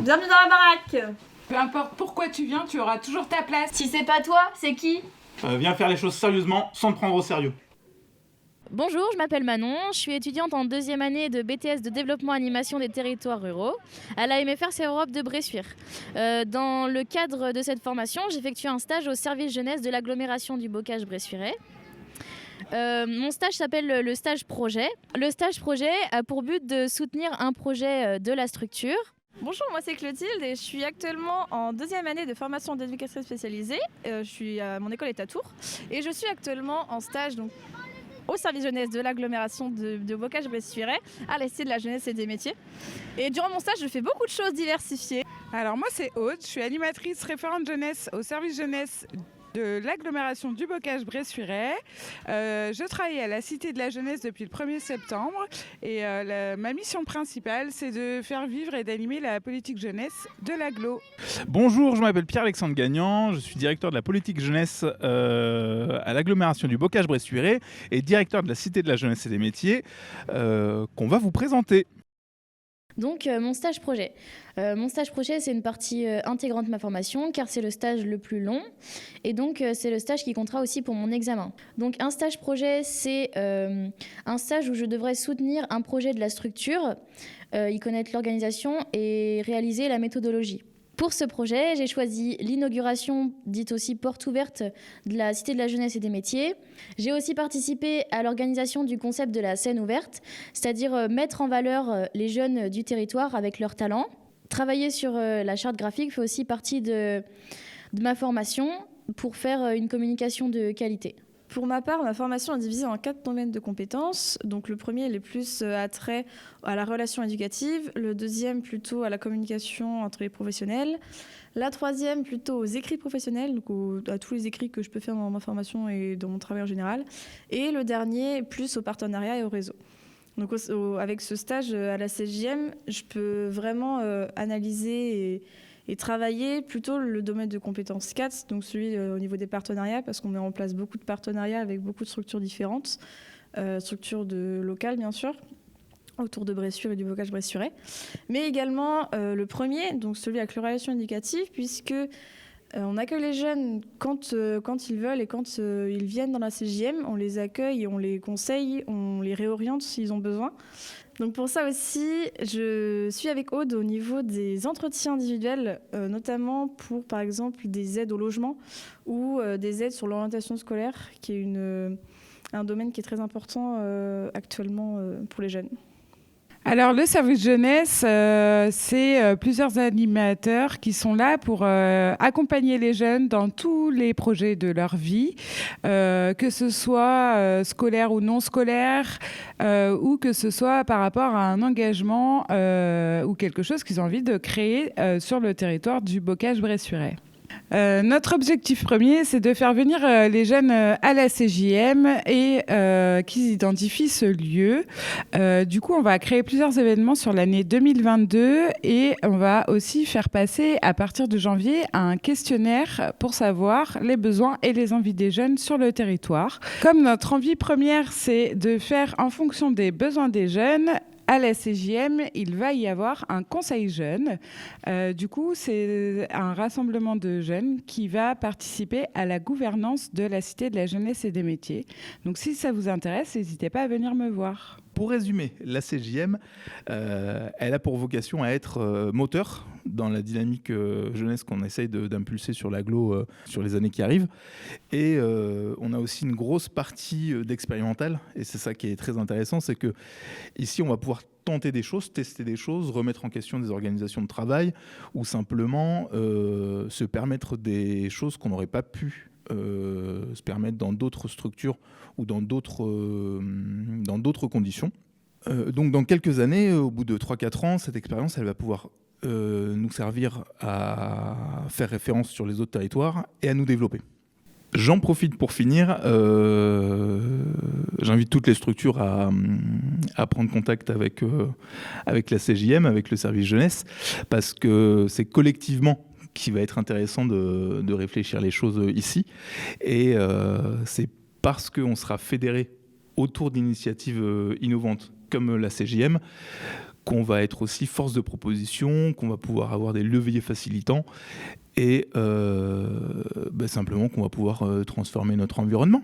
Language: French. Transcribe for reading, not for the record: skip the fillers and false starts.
Bienvenue dans la baraque. Peu importe pourquoi tu viens, tu auras toujours ta place. Si c'est pas toi, c'est qui? Viens faire les choses sérieusement, sans te prendre au sérieux. Bonjour, je m'appelle Manon, je suis étudiante en deuxième année de BTS de développement animation des territoires ruraux à la MFR Europe de Bressuire. Dans le cadre de cette formation, j'effectue un stage au service jeunesse de l'agglomération du Bocage bressuirais. Mon stage s'appelle le stage projet. Le stage projet a pour but de soutenir un projet de la structure. Bonjour, moi c'est Clotilde et je suis actuellement en deuxième année de formation d'éducatrice spécialisée. Mon école est à Tours et je suis actuellement en stage au service jeunesse de l'agglomération de Bocage-Bressuirais à la Cité de la jeunesse et des métiers. Et durant mon stage, je fais beaucoup de choses diversifiées. Alors moi c'est Aude, je suis animatrice référente jeunesse au service jeunesse de l'agglomération du Bocage-Bressuirais. Je travaille à la Cité de la jeunesse depuis le 1er septembre et ma mission principale c'est de faire vivre et d'animer la politique jeunesse de l'agglo. Bonjour, je m'appelle Pierre-Alexandre Gagnant, je suis directeur de la politique jeunesse à l'agglomération du Bocage-Bressuirais et directeur de la Cité de la jeunesse et des métiers qu'on va vous présenter. Donc mon stage projet. Mon stage projet, c'est une partie intégrante de ma formation car c'est le stage le plus long et donc c'est le stage qui comptera aussi pour mon examen. Donc un stage projet, c'est un stage où je devrais soutenir un projet de la structure, y connaître l'organisation et réaliser la méthodologie. Pour ce projet, j'ai choisi l'inauguration, dite aussi porte ouverte, de la Cité de la jeunesse et des métiers. J'ai aussi participé à l'organisation du concept de la scène ouverte, c'est-à-dire mettre en valeur les jeunes du territoire avec leurs talents. Travailler sur la charte graphique fait aussi partie de ma formation pour faire une communication de qualité. Pour ma part, ma formation est divisée en 4 domaines de compétences. Donc le premier, il est plus attrait à la relation éducative. Le deuxième, plutôt à la communication entre les professionnels. La troisième, plutôt aux écrits professionnels, donc à tous les écrits que je peux faire dans ma formation et dans mon travail en général. Et le dernier, plus au partenariat et au réseau. Donc avec ce stage à la CJM, je peux vraiment analyser et travailler plutôt le domaine de compétences 4, donc celui au niveau des partenariats, parce qu'on met en place beaucoup de partenariats avec beaucoup de structures différentes, structures locales bien sûr, autour de Bressuire et du Bocage-Bressuirais, mais également le premier, donc celui avec l'orientation éducative, puisque on accueille les jeunes quand ils veulent et quand ils viennent dans la CJM, on les accueille et on les conseille, on les réoriente s'ils ont besoin. Donc pour ça aussi, je suis avec Aude au niveau des entretiens individuels, notamment pour par exemple des aides au logement ou des aides sur l'orientation scolaire, qui est un domaine qui est très important actuellement pour les jeunes. Alors le service jeunesse, c'est plusieurs animateurs qui sont là pour accompagner les jeunes dans tous les projets de leur vie, que ce soit scolaire ou non scolaire, ou que ce soit par rapport à un engagement ou quelque chose qu'ils ont envie de créer sur le territoire du Bocage-Bressuirais. Notre objectif premier, c'est de faire venir les jeunes à la CJM et qu'ils identifient ce lieu. Du coup, on va créer plusieurs événements sur l'année 2022 et on va aussi faire passer à partir de janvier un questionnaire pour savoir les besoins et les envies des jeunes sur le territoire. Comme notre envie première, c'est de faire en fonction des besoins des jeunes, à la CJM, il va y avoir un conseil jeune. Du coup, c'est un rassemblement de jeunes qui va participer à la gouvernance de la Cité de la jeunesse et des métiers. Donc, si ça vous intéresse, n'hésitez pas à venir me voir. Pour résumer, la CJM, elle a pour vocation à être moteur dans la dynamique jeunesse qu'on essaye d'impulser sur l'agglo sur les années qui arrivent. Et on a aussi une grosse partie d'expérimental, et c'est ça qui est très intéressant, c'est que ici on va pouvoir tenter des choses, tester des choses, remettre en question des organisations de travail, ou simplement se permettre des choses qu'on n'aurait pas pu se permettre dans d'autres structures ou dans d'autres conditions. Donc dans quelques années, au bout de 3-4 ans, cette expérience elle va pouvoir nous servir à faire référence sur les autres territoires et à nous développer. J'en profite pour finir, j'invite toutes les structures à prendre contact avec la CJM, avec le service jeunesse, parce que c'est collectivement qui va être intéressant de réfléchir les choses ici. Et c'est parce qu'on sera fédéré autour d'initiatives innovantes comme la CJM qu'on va être aussi force de proposition, qu'on va pouvoir avoir des leviers facilitants et simplement qu'on va pouvoir transformer notre environnement.